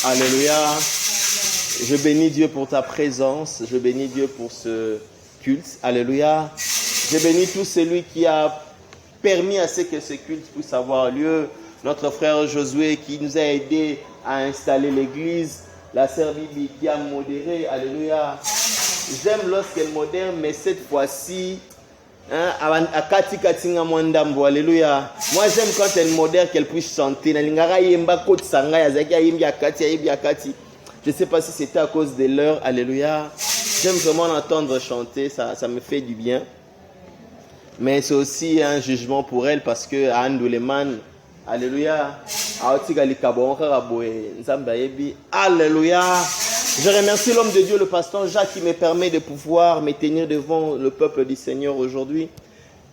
Alléluia. Je bénis Dieu pour ta présence. Je bénis Dieu pour ce culte. Alléluia. Je bénis tout celui qui a permis à ce que ce culte puisse avoir lieu. Notre frère Josué qui nous a aidés à installer l'église. La sœur Bibi qui a modéré. Alléluia. J'aime lorsqu'elle modère, mais cette fois-ci, alléluia. Moi j'aime quand elle modère qu'elle puisse chanter. Je ne sais pas si c'était à cause de l'heure. Alléluia. J'aime vraiment l'entendre chanter, ça me fait du bien. Mais c'est aussi un jugement pour elle parce que Andouleman, alléluia. Alléluia. Je remercie l'homme de Dieu, le pasteur Jacques, qui me permet de pouvoir me tenir devant le peuple du Seigneur aujourd'hui.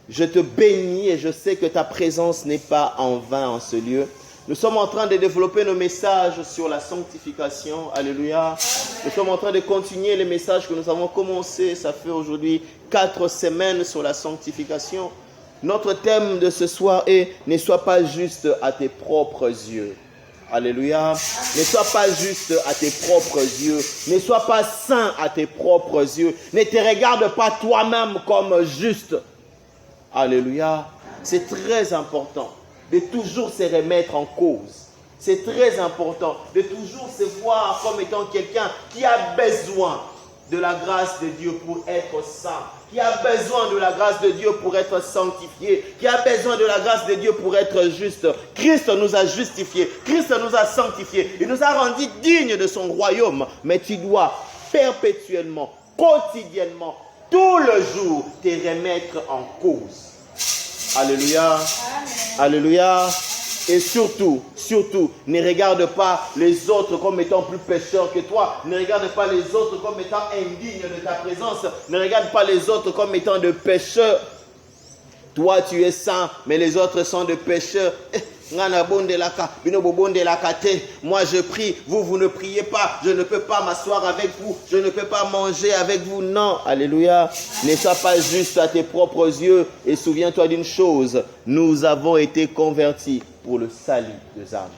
Je te bénis et je sais que ta présence n'est pas en vain en ce lieu. Nous sommes en train de développer nos messages sur la sanctification. Alléluia. Nous sommes en train de continuer les messages que nous avons commencés. Ça fait aujourd'hui 4 semaines sur la sanctification. Notre thème de ce soir est « Ne sois pas juste à tes propres yeux ». Alléluia. Ne sois pas juste à tes propres yeux. Ne sois pas saint à tes propres yeux. Ne te regarde pas toi-même comme juste. Alléluia. C'est très important de toujours se remettre en cause. C'est très important de toujours se voir comme étant quelqu'un qui a besoin de la grâce de Dieu pour être saint, qui a besoin de la grâce de Dieu pour être sanctifié, qui a besoin de la grâce de Dieu pour être juste. Christ nous a justifiés, Christ nous a sanctifiés, il nous a rendus dignes de son royaume. Mais tu dois perpétuellement, quotidiennement, tout le jour te remettre en cause. Alléluia. Alléluia. Et surtout, ne regarde pas les autres comme étant plus pécheurs que toi. Ne regarde pas les autres comme étant indignes de ta présence. Ne regarde pas les autres comme étant de pécheurs. Toi, tu es saint, mais les autres sont de pécheurs. Moi, je prie, vous ne priez pas. Je ne peux pas m'asseoir avec vous. Je ne peux pas manger avec vous. Non, alléluia. Ne sois pas juste à tes propres yeux. Et souviens-toi d'une chose. Nous avons été convertis pour le salut des âmes.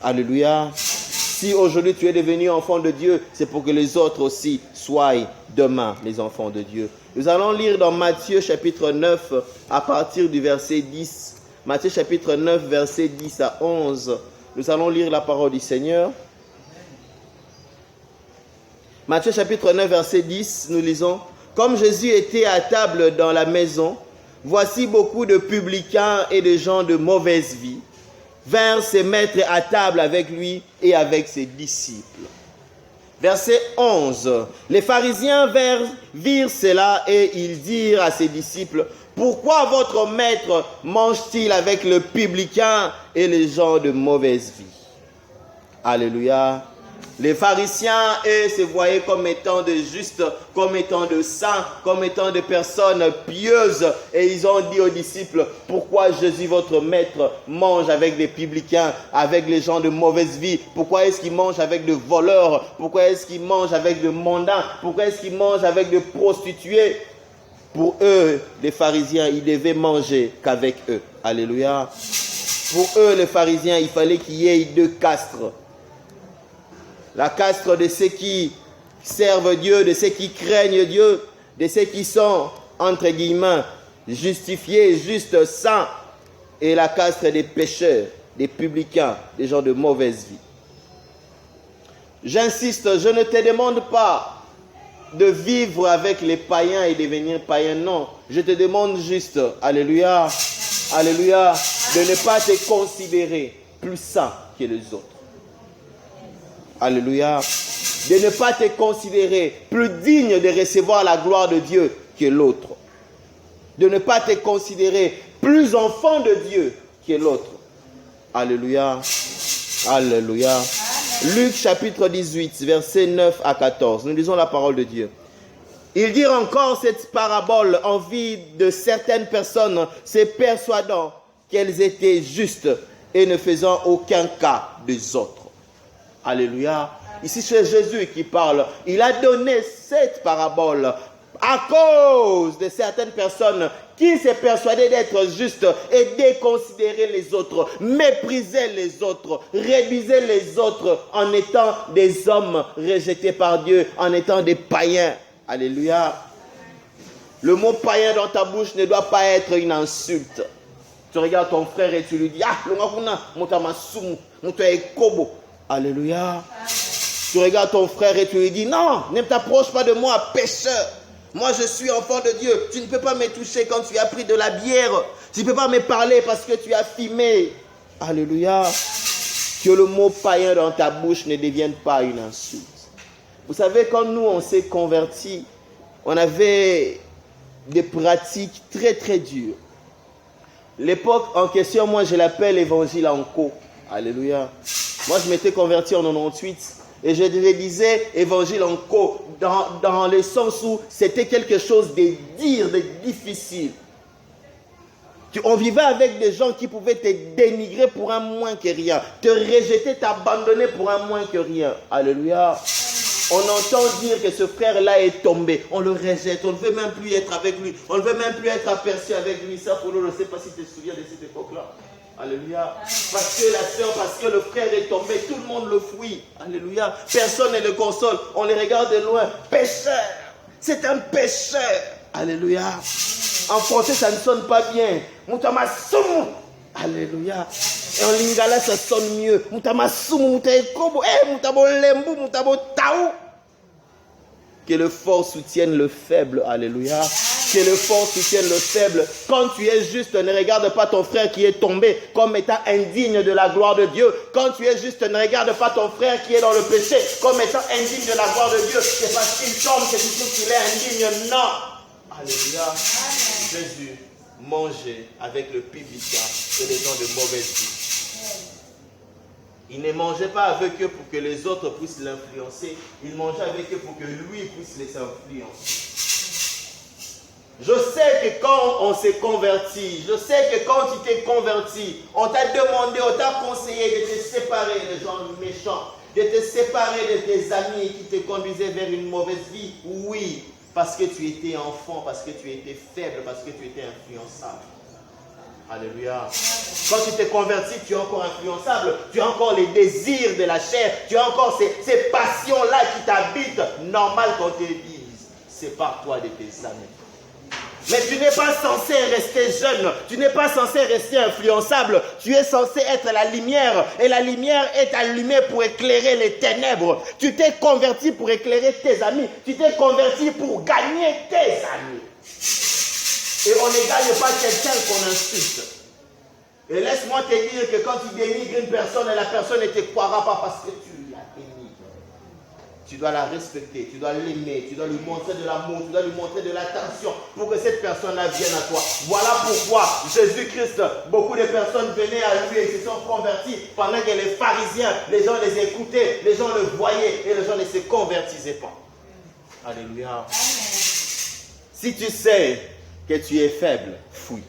Alléluia. Si aujourd'hui tu es devenu enfant de Dieu, c'est pour que les autres aussi soient demain les enfants de Dieu. Nous allons lire dans Matthieu chapitre 9 à partir du verset 10. Matthieu chapitre 9 verset 10 à 11. Nous allons lire la parole du Seigneur. Matthieu chapitre 9 verset 10, nous lisons. Comme Jésus était à table dans la maison, voici beaucoup de publicains et de gens de mauvaise vie vinrent se mettre à table avec lui et avec ses disciples. Verset 11. Les pharisiens virent cela et ils dirent à ses disciples, « Pourquoi votre maître mange-t-il avec le publicain et les gens de mauvaise vie ?» Alléluia. Les pharisiens, eux, se voyaient comme étant de justes, comme étant de saints, comme étant de personnes pieuses. Et ils ont dit aux disciples, pourquoi Jésus, votre maître, mange avec des publicains, avec les gens de mauvaise vie? Pourquoi est-ce qu'il mange avec des voleurs? Pourquoi est-ce qu'il mange avec des mondains? Pourquoi est-ce qu'il mange avec des prostituées? Pour eux, les pharisiens, ils devaient manger qu'avec eux. Alléluia. Pour eux, les pharisiens, il fallait qu'il y ait 2 castres. La castre de ceux qui servent Dieu, de ceux qui craignent Dieu, de ceux qui sont, entre guillemets, justifiés, justes, saints. Et la castre des pécheurs, des publicains, des gens de mauvaise vie. J'insiste, je ne te demande pas de vivre avec les païens et devenir païen, non. Je te demande juste, alléluia, alléluia, de ne pas te considérer plus saint que les autres. Alléluia. De ne pas te considérer plus digne de recevoir la gloire de Dieu que l'autre. De ne pas te considérer plus enfant de Dieu que l'autre. Alléluia. Alléluia. Luc chapitre 18, versets 9 à 14. Nous lisons la parole de Dieu. Ils dirent encore cette parabole en vue de certaines personnes, se persuadant qu'elles étaient justes et ne faisant aucun cas des autres. Alléluia. Ici, c'est Jésus qui parle. Il a donné cette parabole à cause de certaines personnes qui s'est persuadé d'être juste et déconsidérer les autres, mépriser les autres, réduiser les autres en étant des hommes rejetés par Dieu, en étant des païens. Alléluia. Le mot païen dans ta bouche ne doit pas être une insulte. Tu regardes ton frère et tu lui dis, alléluia. Tu regardes ton frère et tu lui dis, non, ne t'approche pas de moi, pécheur. Moi, je suis enfant de Dieu. Tu ne peux pas me toucher quand tu as pris de la bière. Tu ne peux pas me parler parce que tu as fumé. Alléluia. Que le mot païen dans ta bouche ne devienne pas une insulte. Vous savez, quand nous, on s'est convertis, on avait des pratiques très, très dures. L'époque en question, moi, je l'appelle évangile en co. Alléluia. Moi, je m'étais converti en 98 et je disais évangile en co dans le sens où c'était quelque chose de dire, de difficile. On vivait avec des gens qui pouvaient te dénigrer pour un moins que rien, te rejeter, t'abandonner pour un moins que rien. Alléluia. On entend dire que ce frère-là est tombé. On le rejette. On ne veut même plus être avec lui. On ne veut même plus être aperçu avec lui. Ça, pour nous, je ne sais pas si tu te souviens de cette époque-là. Alléluia. Parce que la soeur, parce que le frère est tombé, tout le monde le fuit. Alléluia. Personne ne le console. On les regarde de loin. Pécheur. C'est un pécheur. Alléluia. En français, ça ne sonne pas bien. Mutamasum. Alléluia. Et en lingala, ça sonne mieux. Mutamasum, mutaekobo, mutabolembu, mutabotaou. Que le fort soutienne le faible. Alléluia. Que le fort soutienne le faible. Quand tu es juste, ne regarde pas ton frère qui est tombé comme étant indigne de la gloire de Dieu. Quand tu es juste, ne regarde pas ton frère qui est dans le péché comme étant indigne de la gloire de Dieu. C'est parce qu'il tombe que tu trouves qu'il est indigne. Non. Alléluia. Jésus mangeait avec le publicain et les gens de mauvaise vie. Il ne mangeait pas avec eux pour que les autres puissent l'influencer. Il mangeait avec eux pour que lui puisse les influencer. Je sais que quand on s'est converti, je sais que quand tu t'es converti, on t'a demandé, on t'a conseillé de te séparer des gens méchants, de te séparer de tes amis qui te conduisaient vers une mauvaise vie. Oui, parce que tu étais enfant, parce que tu étais faible, parce que tu étais influençable. Alléluia. Quand tu t'es converti, tu es encore influençable. Tu as encore les désirs de la chair. Tu as encore ces passions-là qui t'habitent. Normal qu'on te dise, sépare-toi de tes amis. Mais tu n'es pas censé rester jeune. Tu n'es pas censé rester influençable. Tu es censé être la lumière. Et la lumière est allumée pour éclairer les ténèbres. Tu t'es converti pour éclairer tes amis. Tu t'es converti pour gagner tes amis. Et on ne gagne pas quelqu'un qu'on insulte. Et laisse-moi te dire que quand tu dénigres une personne, la personne ne te croira pas parce que tu la dénigres. Tu dois la respecter, tu dois l'aimer, tu dois lui montrer de l'amour, tu dois lui montrer de l'attention pour que cette personne-là vienne à toi. Voilà pourquoi Jésus-Christ, beaucoup de personnes venaient à lui et se sont convertis pendant que les pharisiens, les gens les écoutaient, les gens le voyaient et les gens ne se convertissaient pas. Alléluia. Si tu sais que tu es faible, fuis.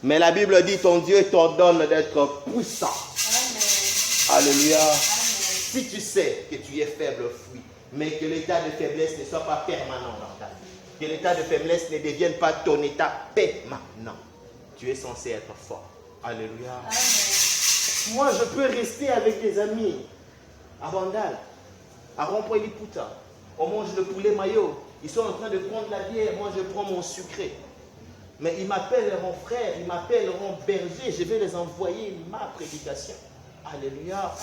Mais la Bible dit, ton Dieu t'ordonne d'être puissant. Amen. Alléluia. Amen. Si tu sais que tu es faible, fuis. Mais que l'état de faiblesse ne soit pas permanent dans ta vie. Que l'état de faiblesse ne devienne pas ton état permanent. Tu es censé être fort. Alléluia. Amen. Moi, je peux rester avec des amis à Bandal, à Rond-Point-Liputa. On mange le poulet maillot. Ils sont en train de prendre la bière. Moi, je prends mon sucré. Mais ils m'appelleront frère, ils m'appelleront berger. Je vais les envoyer ma prédication. Alléluia. Amen.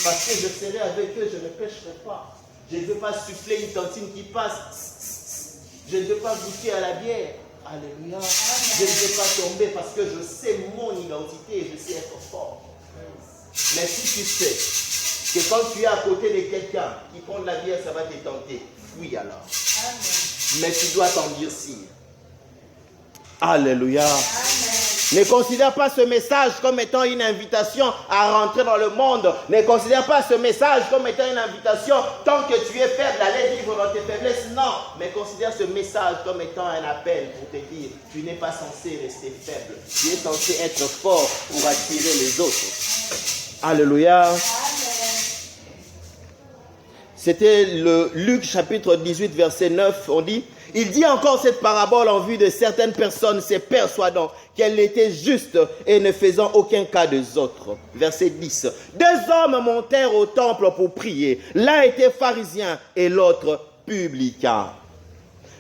Parce que je serai avec eux, je ne pécherai pas. Je ne veux pas souffler une tantine qui passe. Je ne veux pas goûter à la bière. Alléluia. Amen. Je ne veux pas tomber parce que je sais mon identité et je sais être fort. Mais si tu sais que quand tu es à côté de quelqu'un qui prend de la bière, ça va te tenter, fuis alors. Amen. Mais tu dois t'endurcir. Alléluia. Amen. Ne considère pas ce message comme étant une invitation à rentrer dans le monde. Ne considère pas ce message comme étant une invitation tant que tu es faible, d'aller vivre dans tes faiblesses. Non, mais considère ce message comme étant un appel pour te dire, tu n'es pas censé rester faible. Tu es censé être fort pour attirer les autres. Alléluia. Amen. C'était le Luc chapitre 18 verset 9, on dit, il dit encore cette parabole en vue de certaines personnes, se persuadant qu'elle était juste et ne faisant aucun cas des autres. Verset 10. Deux hommes montèrent au temple pour prier. L'un était pharisien et l'autre publicain.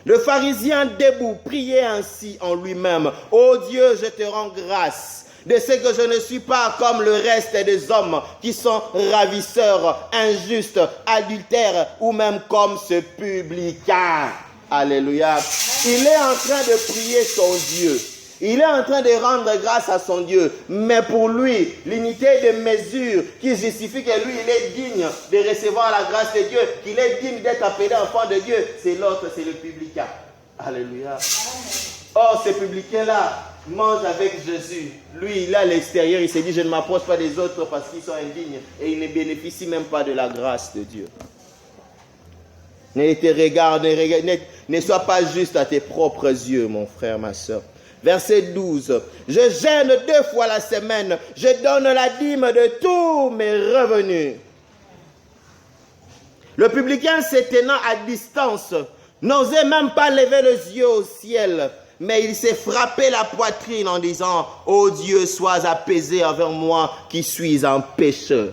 Le pharisien debout priait ainsi en lui-même. « Ô Dieu, je te rends grâce de ce que je ne suis pas comme le reste des hommes qui sont ravisseurs, injustes, adultères ou même comme ce publicain. » Alléluia. Il est en train de prier son Dieu. Il est en train de rendre grâce à son Dieu. Mais pour lui, l'unité de mesure qui justifie que lui, il est digne de recevoir la grâce de Dieu, qu'il est digne d'être appelé enfant de Dieu, c'est l'autre, c'est le publicain. Alléluia. Or, ce publicain-là mange avec Jésus. Lui, il est à l'extérieur, il s'est dit, je ne m'approche pas des autres parce qu'ils sont indignes. Et il ne bénéficie même pas de la grâce de Dieu. Ne sois pas juste à tes propres yeux, mon frère, ma soeur. Verset 12. Je jeûne 2 fois la semaine. Je donne la dîme de tous mes revenus. Le publicain, se tenant à distance, n'osait même pas lever les yeux au ciel, mais il s'est frappé la poitrine en disant, « Ô Dieu, sois apaisé envers moi qui suis un pécheur. »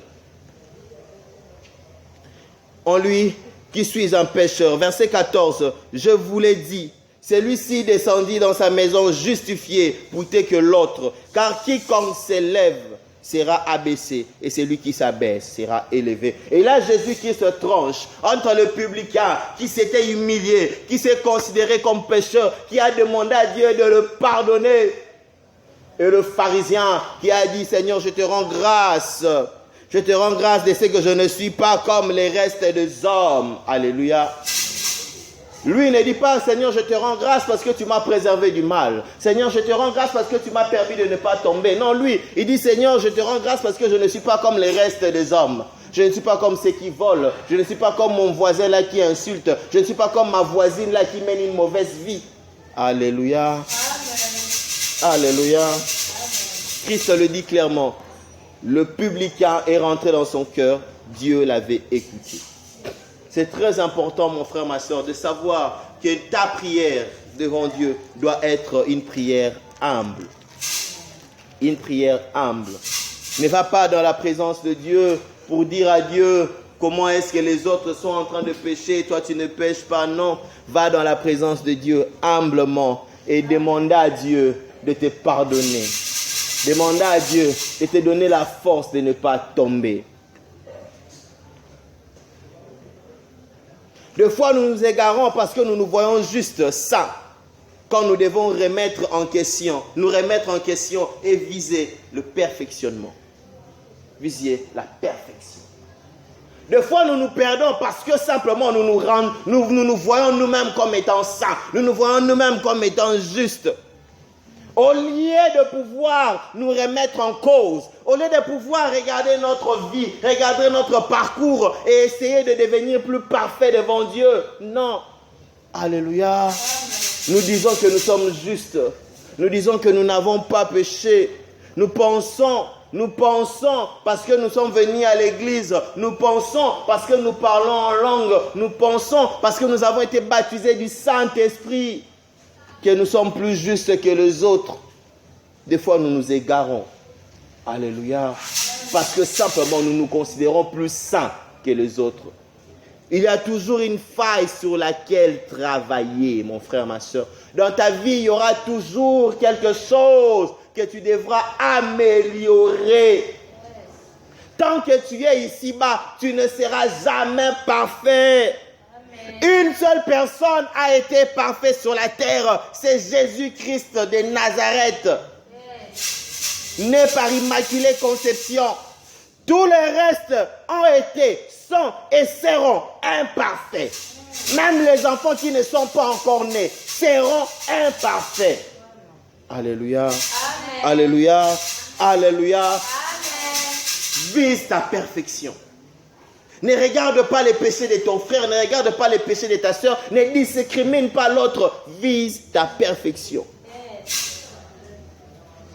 En lui, qui suis un pécheur. Verset 14, je vous l'ai dit, celui-ci descendit dans sa maison justifié plutôt que l'autre, car quiconque s'élève sera abaissé, et celui qui s'abaisse sera élevé. Et là, Jésus qui se tranche entre le publicain qui s'était humilié, qui s'est considéré comme pécheur, qui a demandé à Dieu de le pardonner, et le pharisien qui a dit, Seigneur, je te rends grâce. Je te rends grâce de ce que je ne suis pas comme les restes des hommes. Alléluia. Lui ne dit pas, Seigneur, je te rends grâce parce que tu m'as préservé du mal. Seigneur, je te rends grâce parce que tu m'as permis de ne pas tomber. Non, lui, il dit, Seigneur, je te rends grâce parce que je ne suis pas comme les restes des hommes. Je ne suis pas comme ceux qui volent. Je ne suis pas comme mon voisin là qui insulte. Je ne suis pas comme ma voisine là qui mène une mauvaise vie. Alléluia. Amen. Alléluia. Amen. Christ le dit clairement. Le publicain est rentré dans son cœur, Dieu l'avait écouté. C'est très important, mon frère, ma soeur, de savoir que ta prière devant Dieu doit être une prière humble. Une prière humble. Ne va pas dans la présence de Dieu pour dire à Dieu comment est-ce que les autres sont en train de pécher, toi tu ne pêches pas. Non, va dans la présence de Dieu humblement et demande à Dieu de te pardonner. Demandez à Dieu de te donner la force de ne pas tomber. Des fois, nous nous égarons parce que nous nous voyons juste ça. Quand nous devons remettre en question, nous remettre en question et viser le perfectionnement. Viser la perfection. Des fois, nous nous perdons parce que simplement nous nous voyons nous-mêmes comme étant saints. Nous nous voyons nous-mêmes comme étant justes. Au lieu de pouvoir nous remettre en cause, au lieu de pouvoir regarder notre vie, regarder notre parcours et essayer de devenir plus parfait devant Dieu. Non. Alléluia. Amen. Nous disons que nous sommes justes. Nous disons que nous n'avons pas péché. Nous pensons parce que nous sommes venus à l'église. Nous pensons parce que nous parlons en langue. Nous pensons parce que nous avons été baptisés du Saint-Esprit. Que nous sommes plus justes que les autres. Des fois, nous nous égarons. Alléluia. Parce que simplement, nous nous considérons plus saints que les autres. Il y a toujours une faille sur laquelle travailler, mon frère, ma soeur. Dans ta vie, il y aura toujours quelque chose que tu devras améliorer. Tant que tu es ici-bas, tu ne seras jamais parfait. Une seule personne a été parfaite sur la terre, c'est Jésus-Christ de Nazareth. Né par immaculée conception. Tous les restes ont été, sont et seront imparfaits. Même les enfants qui ne sont pas encore nés seront imparfaits. Alléluia. Amen. Alléluia. Alléluia. Amen. Vise ta perfection. Ne regarde pas les péchés de ton frère, ne regarde pas les péchés de ta soeur, ne discrimine pas l'autre, vise ta perfection.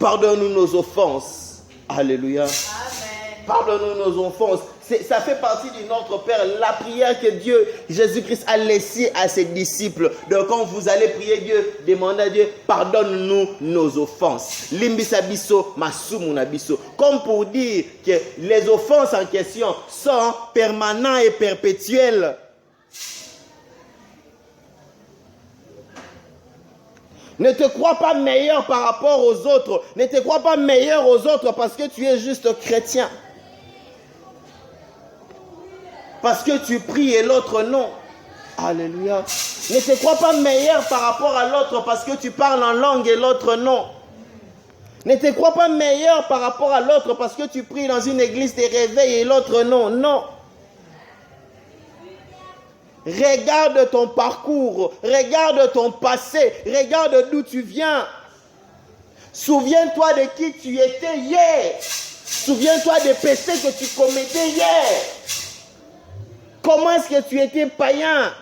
Pardonne-nous nos offenses. Alléluia. Amen. Pardonne-nous nos offenses. Ça fait partie de notre Père, la prière que Dieu, Jésus-Christ a laissée à ses disciples. Donc quand vous allez prier Dieu, demandez à Dieu, pardonne-nous nos offenses. Limbisa biso, masumuna biso. Comme pour dire que les offenses en question sont permanentes et perpétuelles. Ne te crois pas meilleur par rapport aux autres. Ne te crois pas meilleur aux autres parce que tu es juste chrétien. Parce que tu pries et l'autre non. Alléluia. Ne te crois pas meilleur par rapport à l'autre parce que tu parles en langue et l'autre non. Ne te crois pas meilleur par rapport à l'autre parce que tu pries dans une église des réveils et l'autre non. Non. Regarde ton parcours, regarde ton passé, regarde d'où tu viens. Souviens-toi de qui tu étais hier. Souviens-toi des péchés que tu commettais hier. Comment est-ce que tu étais païen?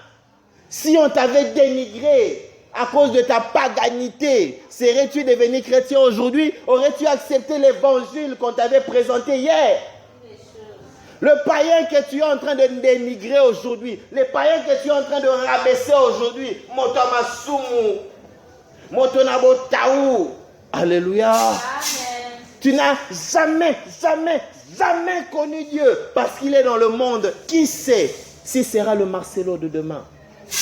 Si on t'avait dénigré à cause de ta paganité, serais-tu devenu chrétien aujourd'hui? Aurais-tu accepté l'évangile qu'on t'avait présenté hier? Le païen que tu es en train de dénigrer aujourd'hui, le païen que tu es en train de rabaisser aujourd'hui, Motomasumu, Motonabotaou, alléluia. Amen. Tu n'as jamais connu Dieu parce qu'il est dans le monde. Qui sait si sera le Marcelo de demain?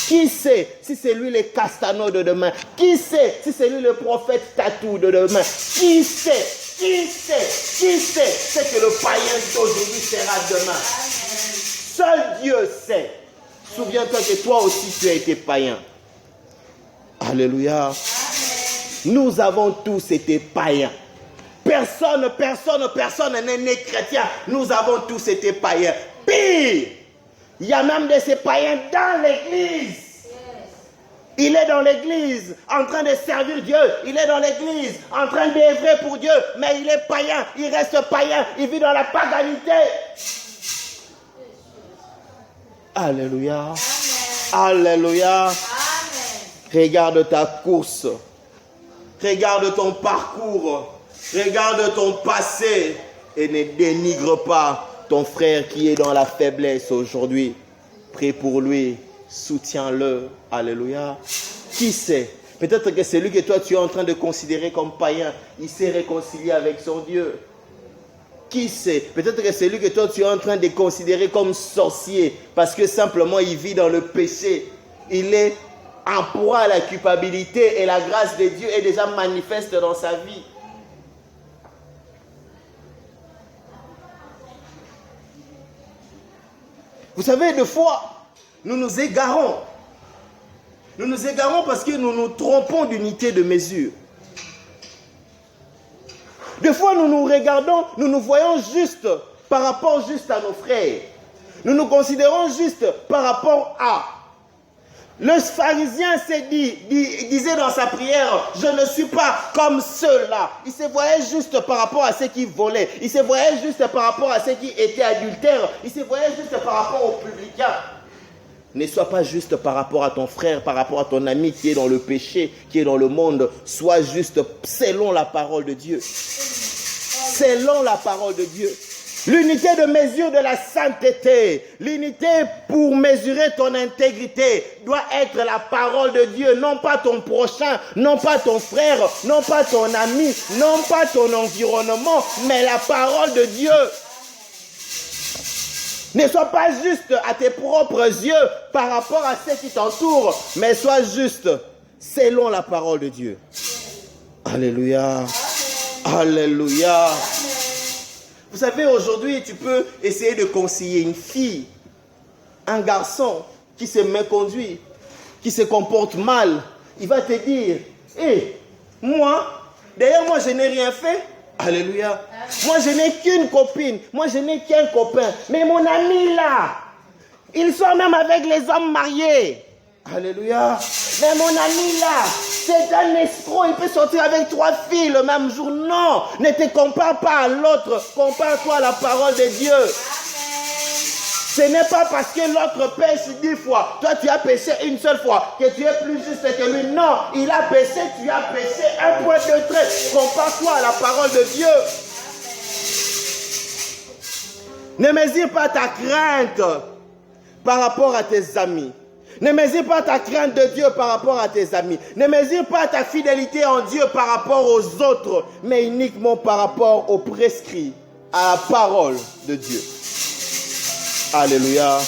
Qui sait si c'est lui le Castano de demain? Qui sait si c'est lui le prophète Tatou de demain? Qui sait ce que le païen d'aujourd'hui sera demain? Seul Dieu sait. Souviens-toi que toi aussi tu as été païen. Alléluia. Nous avons tous été païens. Personne n'est né chrétien. Nous avons tous été païens. Pire, il y a même de ces païens dans l'église. Il est dans l'église en train de servir Dieu. Il est dans l'église en train d'œuvrer pour Dieu. Mais il est païen. Il reste païen. Il vit dans la paganité. Alléluia. Amen. Alléluia. Amen. Regarde ta course. Regarde ton parcours. Regarde ton passé. Et ne dénigre pas ton frère qui est dans la faiblesse aujourd'hui. Prie pour lui. Soutiens-le. Alléluia. Qui sait? Peut-être que celui que toi tu es en train de considérer comme païen, il s'est réconcilié avec son Dieu. Qui sait? Peut-être que celui que toi tu es en train de considérer comme sorcier, parce que simplement il vit dans le péché. Il est en proie à la culpabilité et la grâce de Dieu est déjà manifeste dans sa vie. Vous savez, des fois, nous nous égarons. Nous nous égarons parce que nous nous trompons d'unité de mesure. Des fois, nous nous regardons, nous nous voyons juste par rapport juste à nos frères. Nous nous considérons juste par rapport à. Le pharisien disait dans sa prière, je ne suis pas comme ceux-là. Il se voyait juste par rapport à ceux qui volaient. Il se voyait juste par rapport à ceux qui étaient adultères. Il se voyait juste par rapport aux publicains. Ne sois pas juste par rapport à ton frère, par rapport à ton ami qui est dans le péché, qui est dans le monde. Sois juste selon la parole de Dieu. Selon la parole de Dieu. L'unité de mesure de la sainteté, l'unité pour mesurer ton intégrité doit être la parole de Dieu, non pas ton prochain, non pas ton frère, non pas ton ami, non pas ton environnement, mais la parole de Dieu. Ne sois pas juste à tes propres yeux par rapport à ceux qui t'entourent, mais sois juste selon la parole de Dieu. Alléluia. Alléluia. Vous savez, aujourd'hui, tu peux essayer de conseiller une fille, un garçon qui se méconduit, qui se comporte mal. Il va te dire, moi, d'ailleurs, moi, je n'ai rien fait. Alléluia. Moi, je n'ai qu'une copine. Moi, je n'ai qu'un copain. Mais mon ami, là, il sort même avec les hommes mariés. Alléluia. Mais mon ami, là, c'est un escroc. Il peut sortir avec 3 filles le même jour. Non, ne te compare pas à l'autre. Compare-toi à la parole de Dieu. Amen. Ce n'est pas parce que l'autre pêche 10 fois. Toi, tu as péché une seule fois. Que tu es plus juste que lui. Non, il a péché, tu as péché. Un point de trait. Compare-toi à la parole de Dieu. Ne mesure pas ta crainte par rapport à tes amis. Ne mesure pas ta crainte de Dieu par rapport à tes amis. Ne mesure pas ta fidélité en Dieu par rapport aux autres, mais uniquement par rapport aux prescrits, à la parole de Dieu. Alléluia.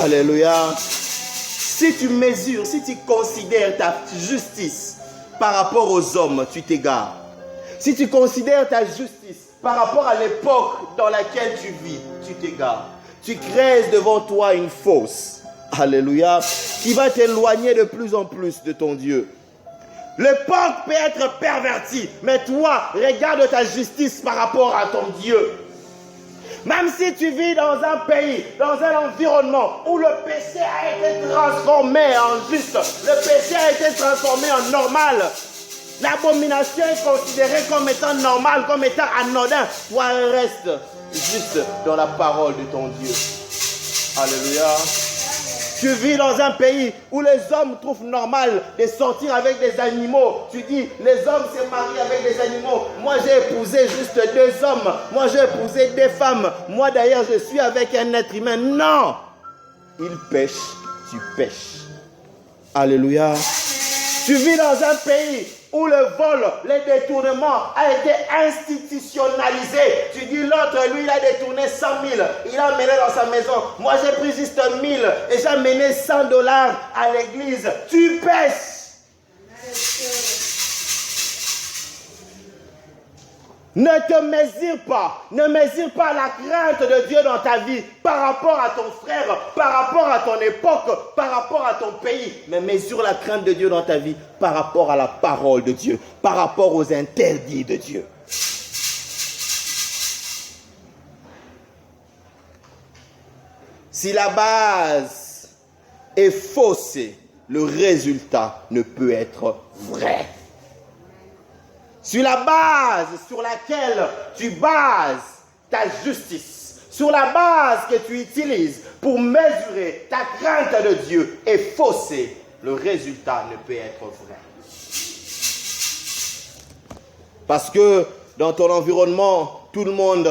Alléluia. Si tu mesures, si tu considères ta justice par rapport aux hommes, tu t'égares. Si tu considères ta justice par rapport à l'époque dans laquelle tu vis, tu t'égares. Tu crées devant toi une fosse. Alléluia. Qui va t'éloigner de plus en plus de ton Dieu. L'époque peut être pervertie, mais toi, regarde ta justice par rapport à ton Dieu. Même si tu vis dans un pays, dans un environnement où le péché a été transformé en juste, le péché a été transformé en normal, l'abomination est considérée comme étant normale, comme étant anodin, toi reste juste dans la parole de ton Dieu. Alléluia. Tu vis dans un pays où les hommes trouvent normal de sortir avec des animaux. Tu dis, les hommes se marient avec des animaux. Moi, j'ai épousé juste 2 hommes. Moi, j'ai épousé 2 femmes. Moi, d'ailleurs, je suis avec un être humain. Non! Il pêche, tu pêches. Alléluia. Tu vis dans un pays où le vol, le détournement a été institutionnalisé. Tu dis l'autre, lui, il a détourné 100 000. Il a amené dans sa maison. Moi, j'ai pris juste 1 000 et j'ai amené $100 à l'église. Tu pêches. Ne te mesure pas la crainte de Dieu dans ta vie par rapport à ton frère, par rapport à ton époque, par rapport à ton pays. Mais mesure la crainte de Dieu dans ta vie par rapport à la parole de Dieu, par rapport aux interdits de Dieu. Si la base est faussée, le résultat ne peut être vrai. Sur la base sur laquelle tu bases ta justice, sur la base que tu utilises pour mesurer ta crainte de Dieu est faussée, le résultat ne peut être vrai. Parce que dans ton environnement, tout le monde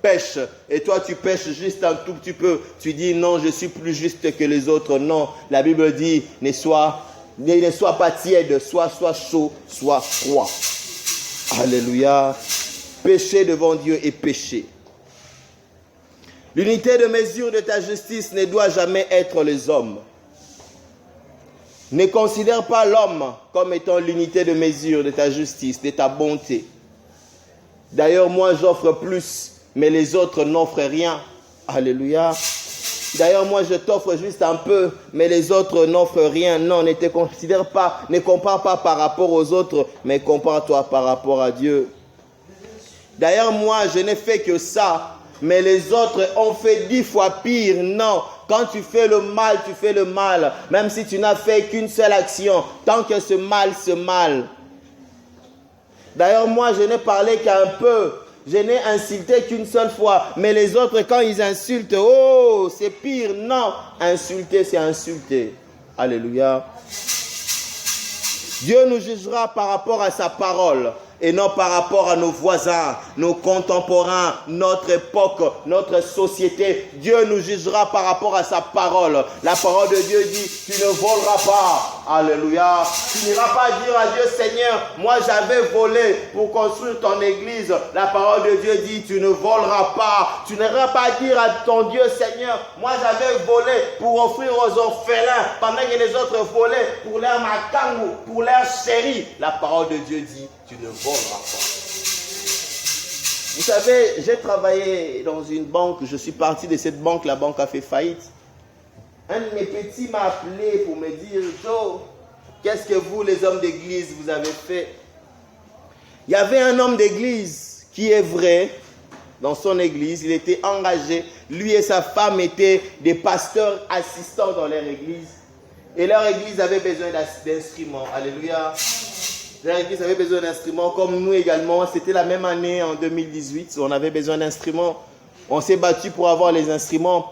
pêche et toi tu pêches juste un tout petit peu. Tu dis non, je suis plus juste que les autres. Non, la Bible dit ne sois pas tiède, sois chaud, sois froid. Alléluia. Péché devant Dieu et péché. L'unité de mesure de ta justice ne doit jamais être les hommes. Ne considère pas l'homme comme étant l'unité de mesure de ta justice, de ta bonté. D'ailleurs, moi j'offre plus, mais les autres n'offrent rien. Alléluia. D'ailleurs, moi je t'offre juste un peu, mais les autres n'offrent rien. Non, ne te considère pas, ne compare pas par rapport aux autres, mais compare-toi par rapport à Dieu. D'ailleurs, moi je n'ai fait que ça, mais les autres ont fait 10 fois pire. Non, quand tu fais le mal, tu fais le mal. Même si tu n'as fait qu'une seule action, tant que ce mal. D'ailleurs, moi je n'ai parlé qu'un peu. Je n'ai insulté qu'une seule fois. Mais les autres, quand ils insultent, oh, c'est pire. Non, insulter, c'est insulter. Alléluia. Dieu nous jugera par rapport à sa parole et non par rapport à nos voisins, nos contemporains, notre époque, notre société. Dieu nous jugera par rapport à sa parole. La parole de Dieu dit, tu ne voleras pas. Alléluia. Tu n'iras pas dire à Dieu, Seigneur, moi j'avais volé pour construire ton église. La parole de Dieu dit, tu ne voleras pas. Tu n'iras pas dire à ton Dieu, Seigneur, moi j'avais volé pour offrir aux orphelins pendant que les autres volaient pour leur makangu, pour leur chéri. La parole de Dieu dit, tu ne voleras pas. Vous savez, j'ai travaillé dans une banque, je suis parti de cette banque, la banque a fait faillite. Un de mes petits m'a appelé pour me dire, Joe, qu'est-ce que vous, les hommes d'église, vous avez fait? Il y avait un homme d'église qui est vrai, dans son église, il était engagé. Lui et sa femme étaient des pasteurs assistants dans leur église. Et leur église avait besoin d'instruments. Alléluia. Leur église avait besoin d'instruments, comme nous également. C'était la même année, en 2018, on avait besoin d'instruments. On s'est battu pour avoir les instruments.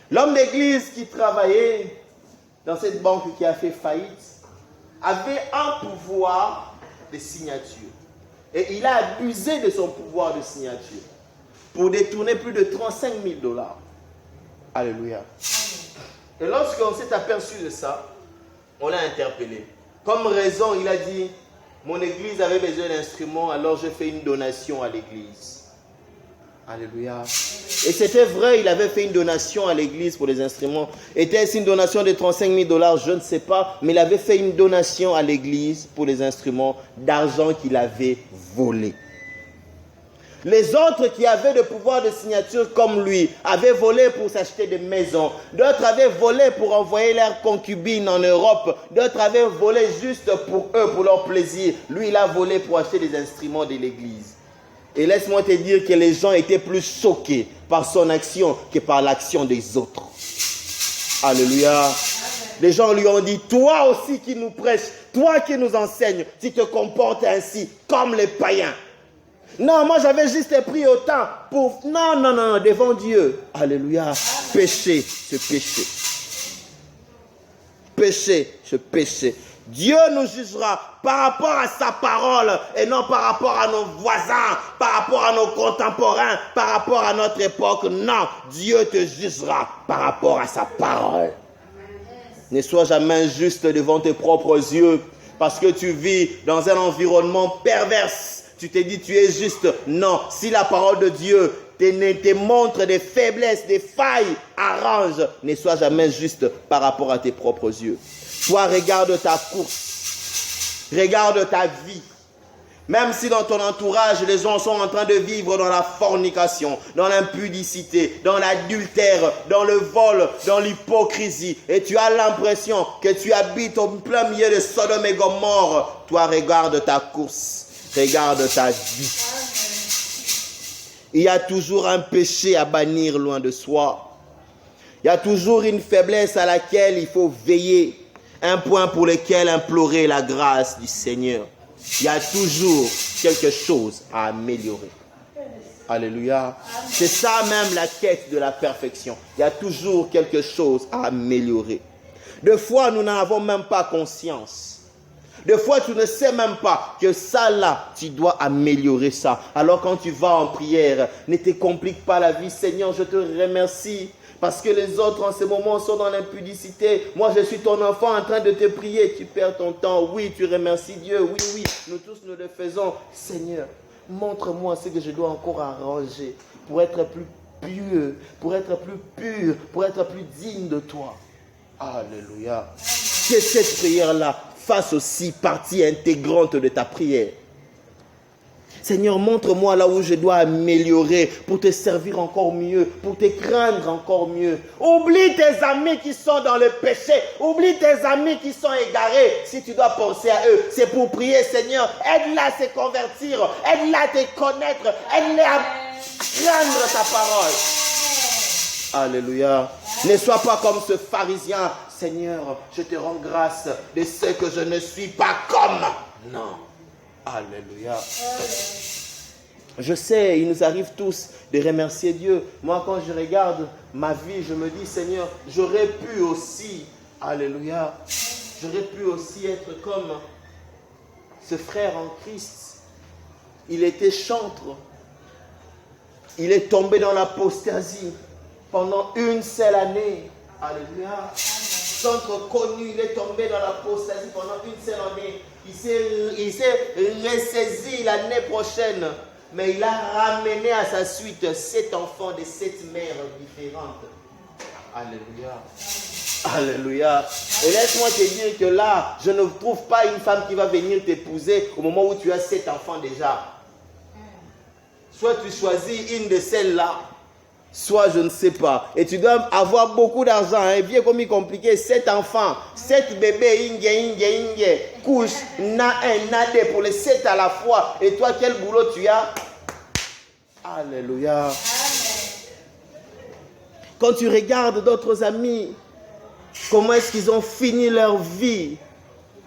L'homme d'église qui travaillait dans cette banque qui a fait faillite avait un pouvoir de signature. Et il a abusé de son pouvoir de signature. pour détourner plus de 35 000 $. Alléluia. Et lorsqu'on s'est aperçu de ça, on l'a interpellé. Comme raison, il a dit, mon église avait besoin d'instruments, alors je fais une donation à l'église. Alléluia. Et c'était vrai, il avait fait une donation à l'église pour les instruments. Était-ce une donation de 35 000 $? Je ne sais pas. Mais il avait fait une donation à l'église pour les instruments d'argent qu'il avait volé. Les autres qui avaient le pouvoir de signature comme lui avaient volé pour s'acheter des maisons. D'autres avaient volé pour envoyer leurs concubines en Europe. D'autres avaient volé juste pour eux, pour leur plaisir. Lui, il a volé pour acheter des instruments de l'église. Et laisse-moi te dire que les gens étaient plus choqués par son action que par l'action des autres. Alléluia. Les gens lui ont dit, toi aussi qui nous prêches, toi qui nous enseignes, tu te comportes ainsi comme les païens. Non, moi j'avais juste pris autant pour... Non, devant Dieu. Alléluia. Péché, ce péché. Péché, ce péché. Dieu nous jugera par rapport à sa parole et non par rapport à nos voisins, par rapport à nos contemporains, par rapport à notre époque. Non, Dieu te jugera par rapport à sa parole. Ne sois jamais injuste devant tes propres yeux parce que tu vis dans un environnement perverse. Tu te dis tu es juste. Non, si la parole de Dieu te montre des faiblesses, des failles, arrange. Ne sois jamais juste par rapport à tes propres yeux. Toi, regarde ta course, regarde ta vie. Même si dans ton entourage, les gens sont en train de vivre dans la fornication, dans l'impudicité, dans l'adultère, dans le vol, dans l'hypocrisie, et tu as l'impression que tu habites au plein milieu de Sodome et Gomorrhe, toi, regarde ta course, regarde ta vie. Il y a toujours un péché à bannir loin de soi. Il y a toujours une faiblesse à laquelle il faut veiller. Un point pour lequel implorer la grâce du Seigneur. Il y a toujours quelque chose à améliorer. Alléluia. C'est ça même la quête de la perfection. Il y a toujours quelque chose à améliorer. Des fois, nous n'en avons même pas conscience. Des fois, tu ne sais même pas que ça là, tu dois améliorer ça. Alors quand tu vas en prière, ne te complique pas la vie. Seigneur, je te remercie. Parce que les autres en ce moment sont dans l'impudicité. Moi, je suis ton enfant en train de te prier. Tu perds ton temps. Oui, tu remercies Dieu. Oui. Nous tous, nous le faisons. Seigneur, montre-moi ce que je dois encore arranger pour être plus pieux, pour être plus pur, pour être plus digne de toi. Alléluia. Que cette prière-là fasse aussi partie intégrante de ta prière. Seigneur, montre-moi là où je dois améliorer pour te servir encore mieux, pour te craindre encore mieux. Oublie tes amis qui sont dans le péché. Oublie tes amis qui sont égarés. Si tu dois penser à eux, c'est pour prier, Seigneur. Aide-les à se convertir. Aide-les à te connaître. Aide-les à craindre ta parole. Alléluia. Ne sois pas comme ce pharisien. Seigneur, je te rends grâce de ce que je ne suis pas comme. Non. Alléluia. Je sais, il nous arrive tous de remercier Dieu. Moi, quand je regarde ma vie, je me dis, Seigneur, j'aurais pu aussi, alléluia, j'aurais pu aussi être comme ce frère en Christ. Il était chantre. Il est tombé dans l'apostasie pendant une seule année. Alléluia. Chantre connu, il est tombé dans l'apostasie pendant une seule année. Il s'est ressaisi l'année prochaine, mais il a ramené à sa suite 7 enfants de 7 mères différentes. Alléluia. Alléluia. Et laisse-moi te dire que là, je ne trouve pas une femme qui va venir t'épouser au moment où tu as 7 enfants déjà. Soit tu choisis une de celles-là, soit je ne sais pas. Et tu dois avoir beaucoup d'argent. Hein. Bien comme il est compliqué. 7 enfants, 7 bébés, inge, couche, nade pour les 7 à la fois. Et toi, quel boulot tu as? Alléluia. Amen. Quand tu regardes d'autres amis, comment est-ce qu'ils ont fini leur vie?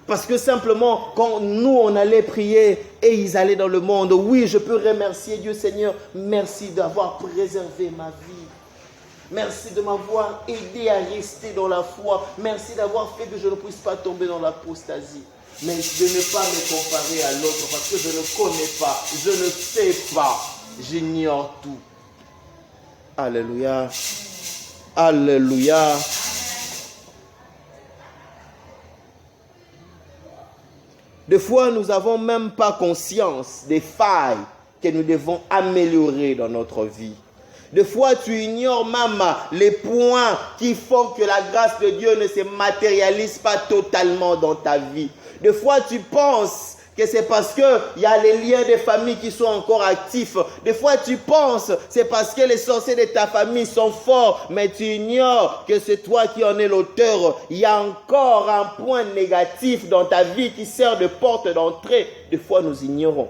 Parce que simplement, quand nous, on allait prier et ils allaient dans le monde, oui, je peux remercier Dieu, Seigneur. Merci d'avoir préservé ma vie. Merci de m'avoir aidé à rester dans la foi. Merci d'avoir fait que je ne puisse pas tomber dans l'apostasie. Mais de ne pas me comparer à l'autre parce que je ne connais pas, je ne sais pas, j'ignore tout. Alléluia. Alléluia. Des fois, nous n'avons même pas conscience des failles que nous devons améliorer dans notre vie. Des fois, tu ignores même les points qui font que la grâce de Dieu ne se matérialise pas totalement dans ta vie. Des fois, tu penses que c'est parce qu'il y a les liens de famille qui sont encore actifs. Des fois, tu penses c'est parce que les sorciers de ta famille sont forts, mais tu ignores que c'est toi qui en es l'auteur. Il y a encore un point négatif dans ta vie qui sert de porte d'entrée. Des fois, nous ignorons.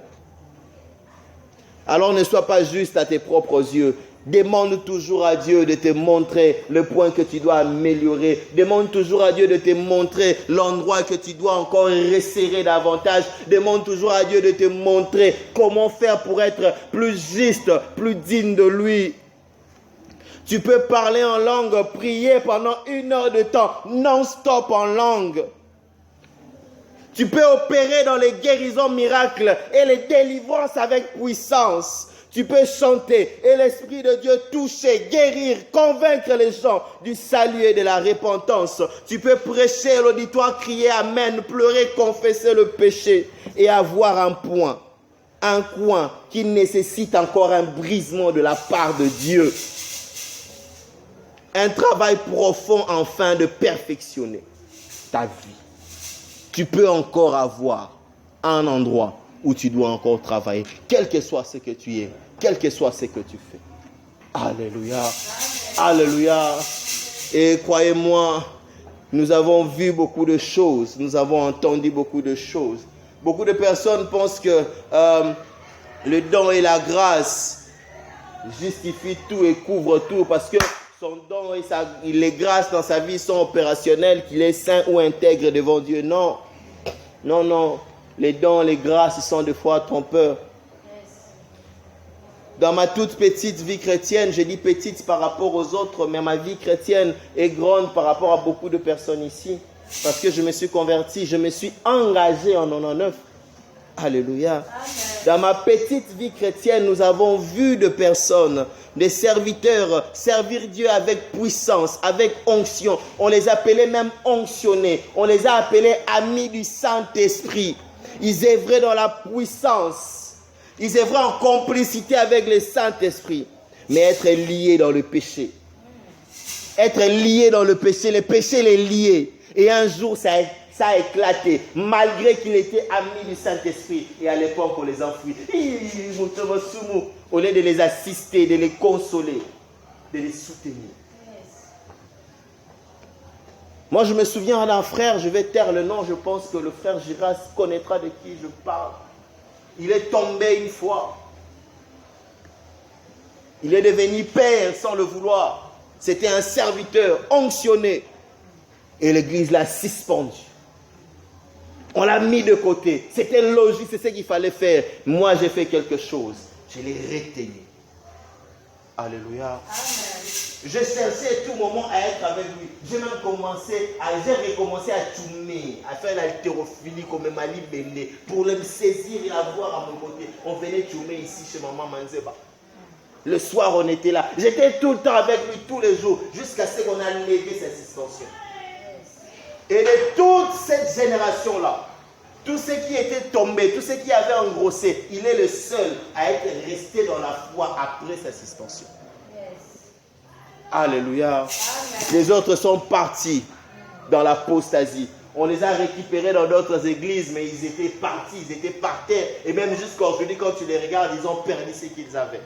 Alors, ne sois pas juste à tes propres yeux. Demande toujours à Dieu de te montrer le point que tu dois améliorer. Demande toujours à Dieu de te montrer l'endroit que tu dois encore resserrer davantage. Demande toujours à Dieu de te montrer comment faire pour être plus juste, plus digne de lui. Tu peux parler en langue, prier pendant 1 heure de temps, non-stop en langue. Tu peux opérer dans les guérisons miracles et les délivrances avec puissance. Tu peux chanter et l'Esprit de Dieu toucher, guérir, convaincre les gens du salut et de la repentance. Tu peux prêcher à l'auditoire, crier Amen, pleurer, confesser le péché et avoir un coin qui nécessite encore un brisement de la part de Dieu. Un travail profond afin de perfectionner ta vie. Tu peux encore avoir un endroit où tu dois encore travailler, quel que soit ce que tu es, quel que soit ce que tu fais. Alléluia. Alléluia. Et croyez-moi, nous avons vu beaucoup de choses, nous avons entendu beaucoup de choses. Beaucoup de personnes pensent que le don et la grâce justifient tout et couvrent tout parce que son don et les grâces dans sa vie sont opérationnelles, qu'il est saint ou intègre devant Dieu. Non, non, non. Les dons, les grâces sont des fois trompeurs. Dans ma toute petite vie chrétienne, je dis petite par rapport aux autres, mais ma vie chrétienne est grande par rapport à beaucoup de personnes ici. Parce que je me suis converti, je me suis engagé en 99. Alléluia. Dans ma petite vie chrétienne, nous avons vu de personnes, des serviteurs, servir Dieu avec puissance, avec onction. On les appelait même onctionnés. On les a appelés amis du Saint-Esprit. Ils œuvraient dans la puissance. Ils œuvraient en complicité avec le Saint-Esprit. Mais être lié dans le péché. Être lié dans le péché les liait. Et un jour, ça a éclaté. Malgré qu'il était ami du Saint-Esprit. Et à l'époque, on les enfouit. Au lieu de les assister, de les consoler, de les soutenir. Moi, je me souviens d'un frère, je vais taire le nom, je pense que le frère Giras connaîtra de qui je parle. Il est tombé une fois. Il est devenu père sans le vouloir. C'était un serviteur onctionné. Et l'église l'a suspendu. On l'a mis de côté. C'était logique, c'est ce qu'il fallait faire. Moi, j'ai fait quelque chose. Je l'ai retenu. Alléluia. Amen. Je cherchais tout moment à être avec lui. J'ai recommencé à tourner, à faire l'haltérophilie comme Mali Bende, pour le saisir et l'avoir à mon côté. On venait tourner ici chez maman Manzeba. Le soir, on était là. J'étais tout le temps avec lui, tous les jours, jusqu'à ce qu'on a levé sa suspension. Et de toute cette génération-là, tous ceux qui étaient tombés, tous ceux qui avaient engrossé, il est le seul à être resté dans la foi après sa suspension. Alléluia. Amen. Les autres sont partis dans l'apostasie. On les a récupérés dans d'autres églises, mais ils étaient partis, ils étaient par terre. Et même jusqu'à aujourd'hui, quand tu les regardes, ils ont perdu ce qu'ils avaient.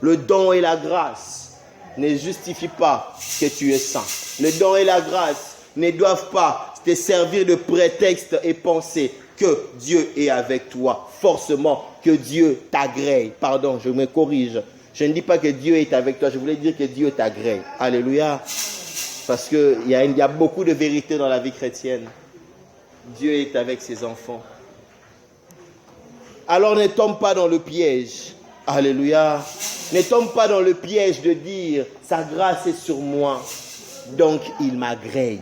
Le don et la grâce ne justifient pas que tu es saint. Le don et la grâce ne doivent pas te servir de prétexte et penser que Dieu est avec toi, forcément, que Dieu t'agrée. Pardon, je me corrige. Je ne dis pas que Dieu est avec toi, je voulais dire que Dieu t'agrée. Alléluia. Parce qu'il y a beaucoup de vérité dans la vie chrétienne. Dieu est avec ses enfants. Alors ne tombe pas dans le piège. Alléluia. Ne tombe pas dans le piège de dire, sa grâce est sur moi, donc il m'agrée.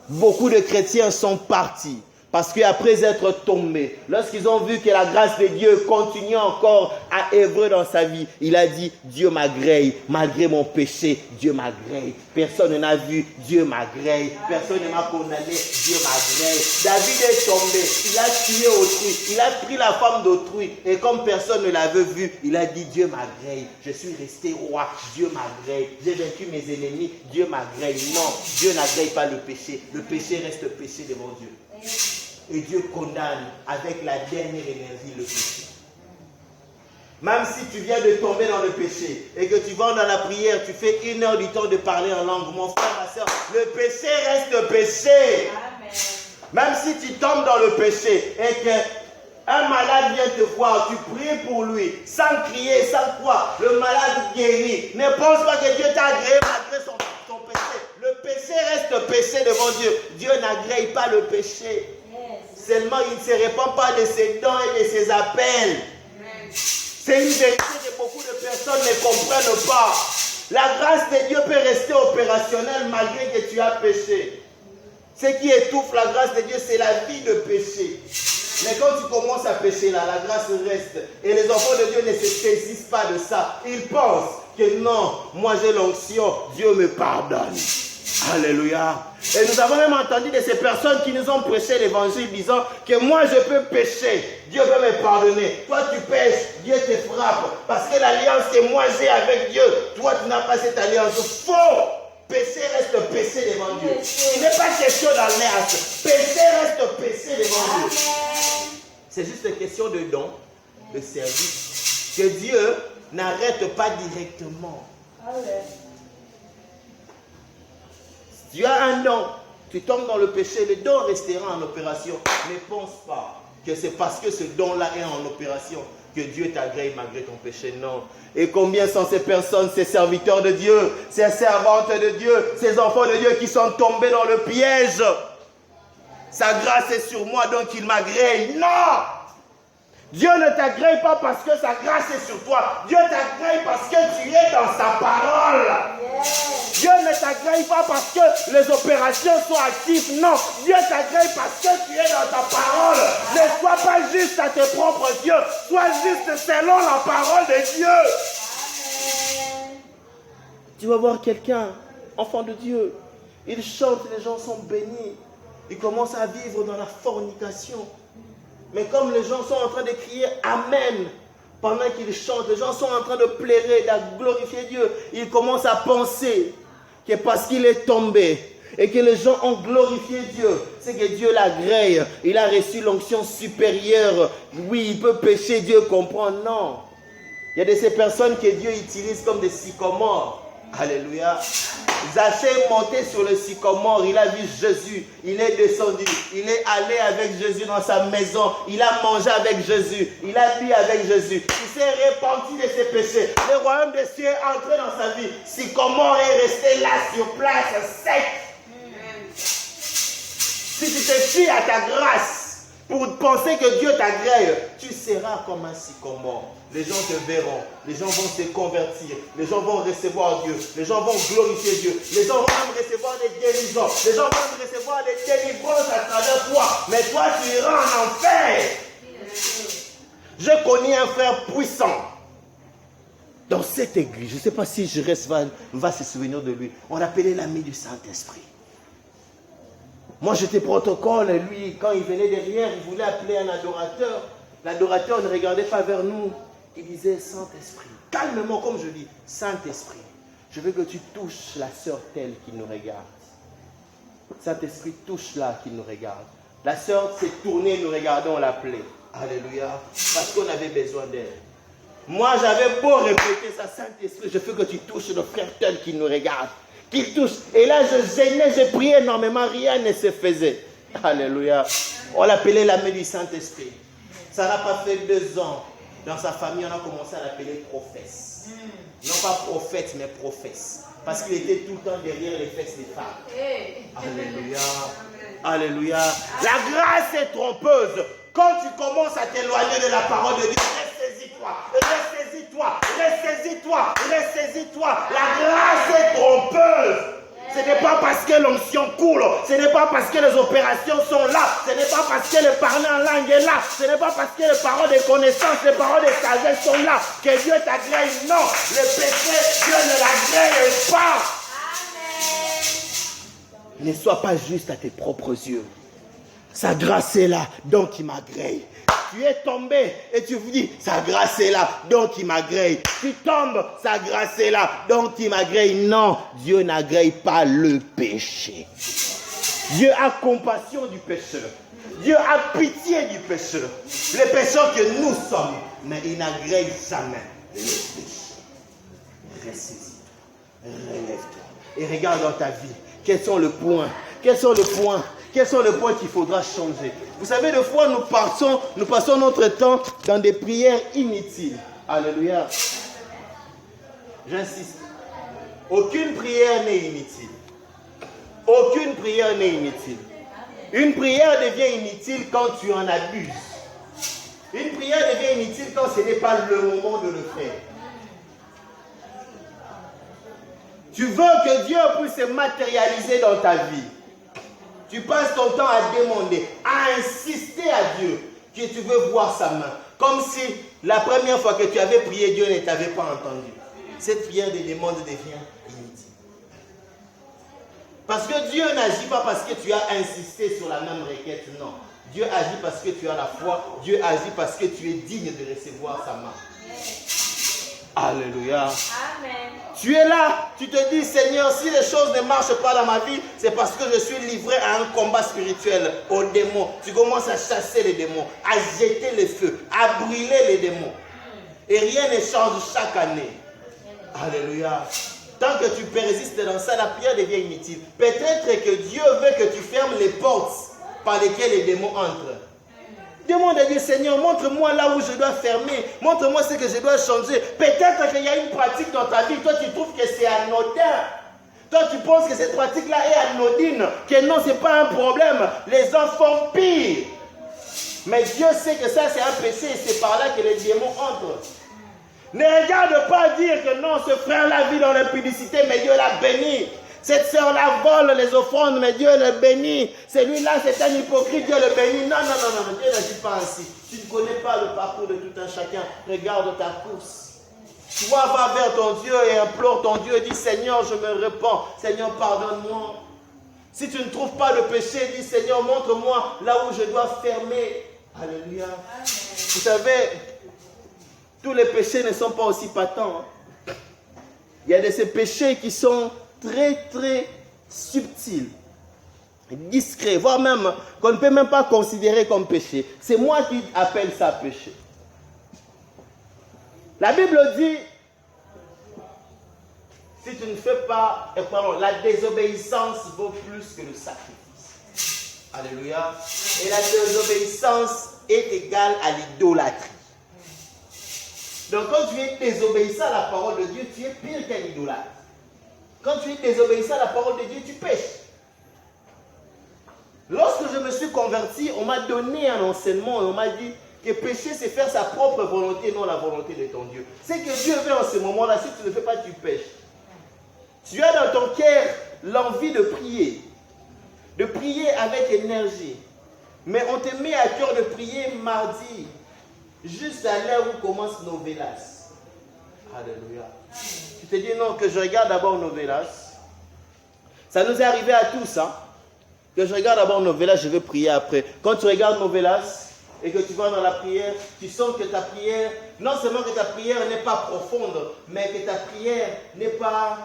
Beaucoup de chrétiens sont partis. Parce qu'après être tombé, lorsqu'ils ont vu que la grâce de Dieu continuait encore à œuvrer dans sa vie, il a dit, Dieu m'agrée, malgré mon péché, Dieu m'agrée. Personne n'a vu, Dieu m'agrée. Personne ne m'a condamné, Dieu m'agrée. David est tombé, il a tué autrui, il a pris la femme d'autrui. Et comme personne ne l'avait vu, il a dit, Dieu m'agrée. Je suis resté roi, Dieu m'agrée. J'ai vaincu mes ennemis, Dieu m'agrée. Non, Dieu n'agrée pas le péché. Le péché reste péché devant Dieu. Et Dieu condamne avec la dernière énergie le péché. Même si tu viens de tomber dans le péché et que tu vas dans la prière, tu fais 1 heure du temps de parler en langue, mon frère, ma soeur, le péché reste péché. Amen. Même si tu tombes dans le péché et qu'un malade vient te voir, tu pries pour lui, sans crier, sans quoi, le malade guérit. Ne pense pas que Dieu t'a agréé malgré son péché. Le péché reste péché devant Dieu. Dieu n'agrée pas le péché. Seulement, il ne se répand pas de ses dons et de ses appels. C'est une vérité que beaucoup de personnes ne comprennent pas. La grâce de Dieu peut rester opérationnelle malgré que tu as péché. Ce qui étouffe la grâce de Dieu, c'est la vie de péché. Mais quand tu commences à pécher là, la grâce reste. Et les enfants de Dieu ne se saisissent pas de ça. Ils pensent que non, moi j'ai l'onction, Dieu me pardonne. Alléluia. Et nous avons même entendu de ces personnes qui nous ont prêché l'évangile disant que moi je peux pécher, Dieu peut me pardonner. Toi tu pêches, Dieu te frappe. Parce que l'alliance que moi j'ai avec Dieu, toi tu n'as pas cette alliance. Faux. Péché reste péché devant Dieu. Il n'est pas question d'alliance. Péché reste péché devant Dieu. C'est juste une question de don, de service, que Dieu n'arrête pas directement. Tu as un don, tu tombes dans le péché, le don restera en opération. Ne pense pas que c'est parce que ce don-là est en opération que Dieu t'agrée malgré ton péché. Non. Et combien sont ces personnes, ces serviteurs de Dieu, ces servantes de Dieu, ces enfants de Dieu qui sont tombés dans le piège. Sa grâce est sur moi, donc il m'agrée. Non! Dieu ne t'agrée pas parce que sa grâce est sur toi. Dieu t'agrée parce que tu es dans sa parole. Dieu ne t'agrée pas parce que les opérations sont actives. Non, Dieu t'agrée parce que tu es dans ta parole. Ne sois pas juste à tes propres yeux. Sois juste selon la parole de Dieu. Tu vas voir quelqu'un, enfant de Dieu. Il chante, les gens sont bénis. Il commence à vivre dans la fornication. Mais comme les gens sont en train de crier Amen pendant qu'ils chantent, les gens sont en train de pleurer, de glorifier Dieu, ils commencent à penser que parce qu'il est tombé et que les gens ont glorifié Dieu, c'est que Dieu l'agrée, il a reçu l'onction supérieure. Oui, il peut pécher, Dieu comprend. Non. Il y a de ces personnes que Dieu utilise comme des sycomores. Alléluia. Zachée est monté sur le sycomore, il a vu Jésus, il est descendu, il est allé avec Jésus dans sa maison, il a mangé avec Jésus, il a bu avec Jésus, il s'est repenti de ses péchés, le royaume des cieux est entré dans sa vie, sycomore est resté là sur place, sec. Si tu te fies à ta grâce pour penser que Dieu t'agrée, tu seras comme un sycomore. Les gens te verront, les gens vont se convertir, les gens vont recevoir Dieu, les gens vont glorifier Dieu, les gens vont même recevoir des guérisons, les gens vont même recevoir des délivrances à travers toi, mais toi tu iras en enfer. Je connais un frère puissant dans cette église, je ne sais pas si je reste va se souvenir de lui, on l'appelait l'ami du Saint-Esprit. Moi j'étais protocole et lui quand il venait derrière, il voulait appeler un adorateur. L'adorateur ne regardait pas vers nous. Il disait, Saint-Esprit, calmement comme je dis, Saint-Esprit, je veux que tu touches la sœur telle qui nous regarde. Saint-Esprit, touche-la qui nous regarde. La sœur s'est tournée, nous regardons, on l'appelait. Alléluia. Parce qu'on avait besoin d'elle. Moi, j'avais beau répéter ça, Saint-Esprit, je veux que tu touches le frère tel qui nous regarde. Qu'il touche. Et là, je gênais, je priais énormément, rien ne se faisait. Alléluia. On l'appelait l'ami du Saint-Esprit. Ça n'a pas fait 2 ans. Dans sa famille, on a commencé à l'appeler prophète. Non pas prophète, mais prophète. Parce qu'il était tout le temps derrière les fesses des femmes. Alléluia. Alléluia. La grâce est trompeuse. Quand tu commences à t'éloigner de la parole de Dieu, ressaisis-toi, ressaisis-toi, ressaisis-toi, ressaisis-toi. La grâce est trompeuse. Ce n'est pas parce que l'onction coule, ce n'est pas parce que les opérations sont là, ce n'est pas parce parce que le parler en langue est là. Ce n'est pas parce que les paroles de connaissance, les paroles de sagesse sont là que Dieu t'agrée. Non, le péché, Dieu ne l'agrée pas. Amen. Ne sois pas juste à tes propres yeux. Sa grâce est là, donc il m'agrée. Tu es tombé et tu vous dis, sa grâce est là, donc il m'agrée. Tu tombes, sa grâce est là, donc il m'agrée. Non, Dieu n'agrée pas le péché. Dieu a compassion du pécheur. Dieu a pitié du pécheur. Les pécheurs que nous sommes, mais il n'agrée jamais le péché. Ressaisis-toi, relève-toi et regarde dans ta vie. Quels sont les points? Quels sont les points qu'il faudra changer? Vous savez, des fois, nous passons notre temps dans des prières inutiles. Alléluia. J'insiste. Aucune prière n'est inutile. Aucune prière n'est inutile. Une prière devient inutile quand tu en abuses. Une prière devient inutile quand ce n'est pas le moment de le faire. Tu veux que Dieu puisse se matérialiser dans ta vie. Tu passes ton temps à demander, à insister à Dieu que tu veux voir sa main. Comme si la première fois que tu avais prié, Dieu ne t'avait pas entendu. Cette prière de demande devient inutile. Parce que Dieu n'agit pas parce que tu as insisté sur la même requête, non. Dieu agit parce que tu as la foi. Dieu agit parce que tu es digne de recevoir sa main. Alléluia. Amen. Tu es là, tu te dis, Seigneur, si les choses ne marchent pas dans ma vie, c'est parce que je suis livré à un combat spirituel, aux démons. Tu commences à chasser les démons, à jeter les feux, à brûler les démons. Et rien ne change chaque année. Alléluia. Tant que tu persistes dans ça, la prière devient inutile. Peut-être que Dieu veut que tu fermes les portes par lesquelles les démons entrent. Demande à Dieu, Seigneur, montre-moi là où je dois fermer. Montre-moi ce que je dois changer. Peut-être qu'il y a une pratique dans ta vie. Toi, tu trouves que c'est anodin. Toi, tu penses que cette pratique-là est anodine. Que non, ce n'est pas un problème. Les enfants pire. Mais Dieu sait que ça, c'est un péché. Et c'est par là que les démons entrent. Ne regarde pas dire que non, ce frère-là vit dans l'impudicité, mais Dieu l'a béni. Cette sœur-là vole les offrandes, mais Dieu le bénit. Celui-là, c'est un hypocrite, Dieu le bénit. Non, Dieu n'agit pas ainsi. Tu ne connais pas le parcours de tout un chacun. Regarde ta course. Toi, va vers ton Dieu et implore ton Dieu. Dis, Seigneur, je me repens. Seigneur, pardonne-moi. Si tu ne trouves pas le péché, dis, Seigneur, montre-moi là où je dois fermer. Alléluia. Amen. Vous savez, tous les péchés ne sont pas aussi patents. Il y a de ces péchés qui sont très, très subtil, discret, voire même qu'on ne peut même pas considérer comme péché. C'est moi qui appelle ça péché. La Bible dit, si tu ne fais pas, la désobéissance vaut plus que le sacrifice. Alléluia. Et la désobéissance est égale à l'idolâtrie. Donc quand tu es désobéissant à la parole de Dieu, tu es pire qu'un idolâtre. Quand tu es désobéissant à la parole de Dieu, tu pêches. Lorsque je me suis converti, on m'a donné un enseignement et on m'a dit que pécher, c'est faire sa propre volonté, non la volonté de ton Dieu. C'est que Dieu veut en ce moment-là, si tu ne fais pas, tu pêches. Tu as dans ton cœur l'envie de prier avec énergie. Mais on te met à cœur de prier mardi, juste à l'heure où commencent nos vélas. Alléluia. Tu te dis non, que je regarde d'abord nos vélas. Ça nous est arrivé à tous, hein. Que je regarde d'abord nos vélas, je vais prier après. Quand tu regardes nos vélas et que tu vas dans la prière, tu sens que ta prière, non seulement que ta prière n'est pas profonde, mais que ta prière n'est pas,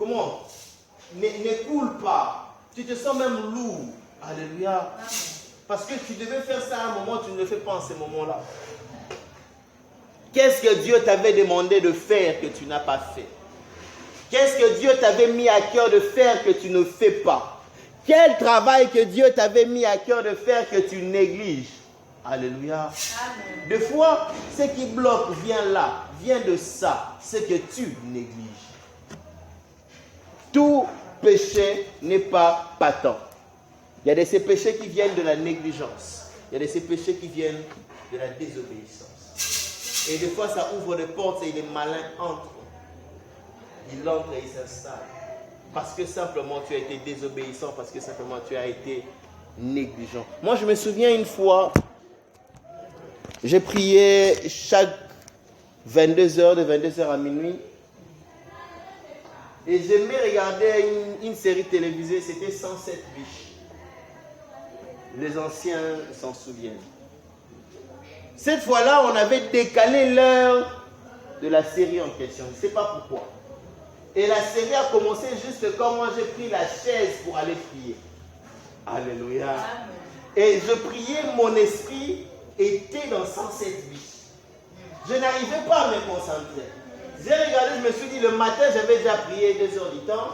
ne coule pas. Tu te sens même lourd. Alléluia. Parce que tu devais faire ça à un moment, tu ne le fais pas en ce moment-là. Qu'est-ce que Dieu t'avait demandé de faire que tu n'as pas fait? Qu'est-ce que Dieu t'avait mis à cœur de faire que tu ne fais pas? Quel travail que Dieu t'avait mis à cœur de faire que tu négliges? Alléluia. Amen. Des fois, ce qui bloque vient de ça, ce que tu négliges. Tout péché n'est pas patent. Il y a de ces péchés qui viennent de la négligence. Il y a de ces péchés qui viennent de la désobéissance. Et des fois, ça ouvre des portes et les malins entrent. Ils entrent et ils s'installent. Parce que simplement tu as été désobéissant, parce que simplement tu as été négligents. Moi, je me souviens une fois, j'ai prié chaque 22h, de 22h à minuit. Et j'aimais regarder une série télévisée, c'était 107 biches. Les anciens s'en souviennent. Cette fois-là, on avait décalé l'heure de la série en question. Je ne sais pas pourquoi. Et la série a commencé juste quand moi j'ai pris la chaise pour aller prier. Alléluia. Et je priais, mon esprit était dans 107 biches. Je n'arrivais pas à me concentrer. J'ai regardé, je me suis dit, le matin, j'avais déjà prié 2 heures du temps.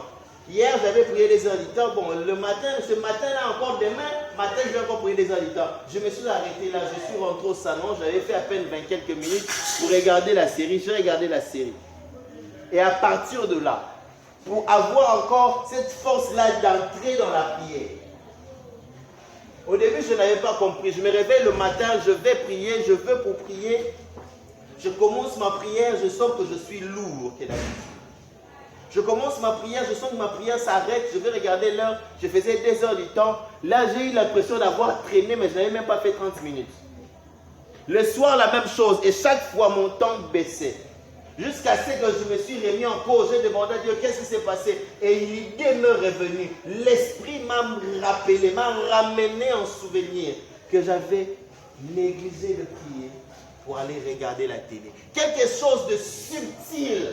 Hier, j'avais prié 2 heures du temps. Bon, le matin, ce matin-là, encore demain, matin, je vais encore prier 2 heures du temps. Je me suis arrêté là, je suis rentré au salon, j'avais fait à peine 20 quelques minutes pour regarder la série. J'ai regardé la série. Et à partir de là, pour avoir encore cette force-là d'entrer dans la prière. Au début, je n'avais pas compris. Je me réveille le matin, je vais prier, je veux pour prier. Je commence ma prière, je sens que je suis lourd. Je commence ma prière, je sens que ma prière s'arrête, je vais regarder l'heure, je faisais 2 heures du temps. Là, j'ai eu l'impression d'avoir traîné, mais je n'avais même pas fait 30 minutes. Le soir, la même chose, et chaque fois, mon temps baissait. Jusqu'à ce que je me suis remis en cause, j'ai demandé à Dieu qu'est-ce qui s'est passé. Et l'idée m'est revenue. L'esprit m'a rappelé, m'a ramené en souvenir que j'avais négligé de prier pour aller regarder la télé. Quelque chose de subtil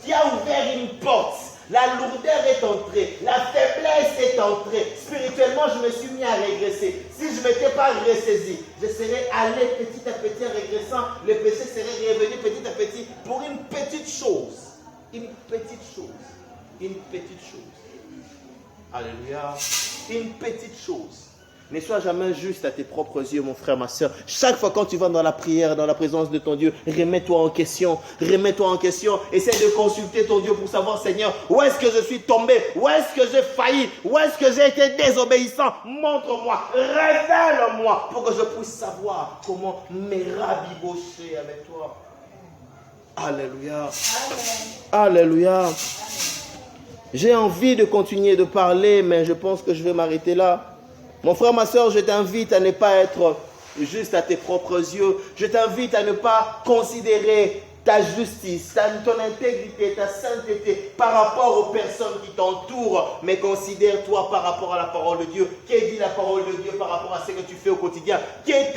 qui a ouvert une porte. La lourdeur est entrée, la faiblesse est entrée. Spirituellement, je me suis mis à régresser. Si je ne m'étais pas ressaisi, je serais allé petit à petit en régressant. Le péché serait revenu petit à petit pour une petite chose. Une petite chose. Une petite chose. Alléluia. Une petite chose. Ne sois jamais juste à tes propres yeux, mon frère, ma soeur. Chaque fois quand tu vas dans la prière, dans la présence de ton Dieu, remets-toi en question. Remets-toi en question. Essaie de consulter ton Dieu pour savoir, Seigneur, où est-ce que je suis tombé? Où est-ce que j'ai failli? Où est-ce que j'ai été désobéissant? Montre-moi, révèle-moi pour que je puisse savoir comment me rabibocher avec toi. Alléluia. Alléluia. J'ai envie de continuer de parler, mais je pense que je vais m'arrêter là. Mon frère, ma soeur, je t'invite à ne pas être juste à tes propres yeux. Je t'invite à ne pas considérer ta justice, ton intégrité, ta sainteté par rapport aux personnes qui t'entourent, mais considère-toi par rapport à la parole de Dieu. Qu'est dit la parole de Dieu par rapport à ce que tu fais au quotidien? Qu'est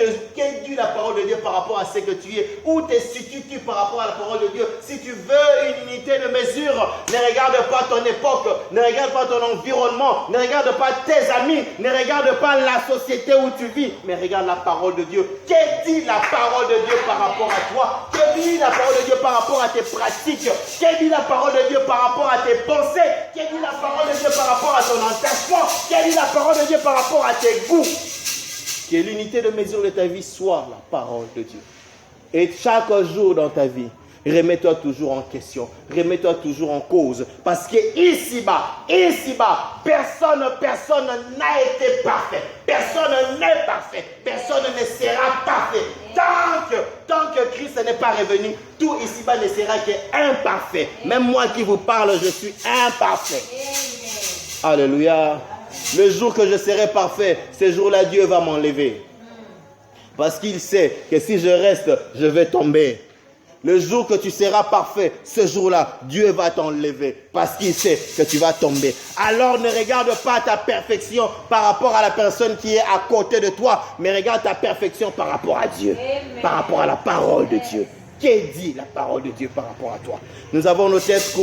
dit la parole de Dieu par rapport à ce que tu es? Où te situes-tu par rapport à la parole de Dieu? Si tu veux une unité de mesure, ne regarde pas ton époque, ne regarde pas ton environnement, ne regarde pas tes amis, ne regarde pas la société où tu vis, mais regarde la parole de Dieu. Qu'est dit la parole de Dieu par rapport à toi? Que dit la parole de Dieu par rapport à tes pratiques? Qu'est dit la parole de Dieu par rapport à tes pensées? Qu'est dit la parole de Dieu par rapport à ton attachement? Qu'est dit la parole de Dieu par rapport à tes goûts? Que l'unité de mesure de ta vie soit la parole de Dieu. Et chaque jour dans ta vie, remets-toi toujours en question, remets-toi toujours en cause. Parce que ici-bas, personne n'a été parfait. Personne n'est parfait. Personne ne sera parfait. Tant que Christ n'est pas revenu, tout ici-bas ne sera qu'imparfait. Même moi qui vous parle, je suis imparfait. Alléluia. Le jour que je serai parfait, ce jour-là, Dieu va m'enlever. Parce qu'il sait que si je reste, je vais tomber. Le jour que tu seras parfait, ce jour-là, Dieu va t'enlever parce qu'il sait que tu vas tomber. Alors ne regarde pas ta perfection par rapport à la personne qui est à côté de toi, mais regarde ta perfection par rapport à Dieu, par rapport à la parole de Dieu. Qu'est dit la parole de Dieu par rapport à toi? Nous avons nos têtes couvertes.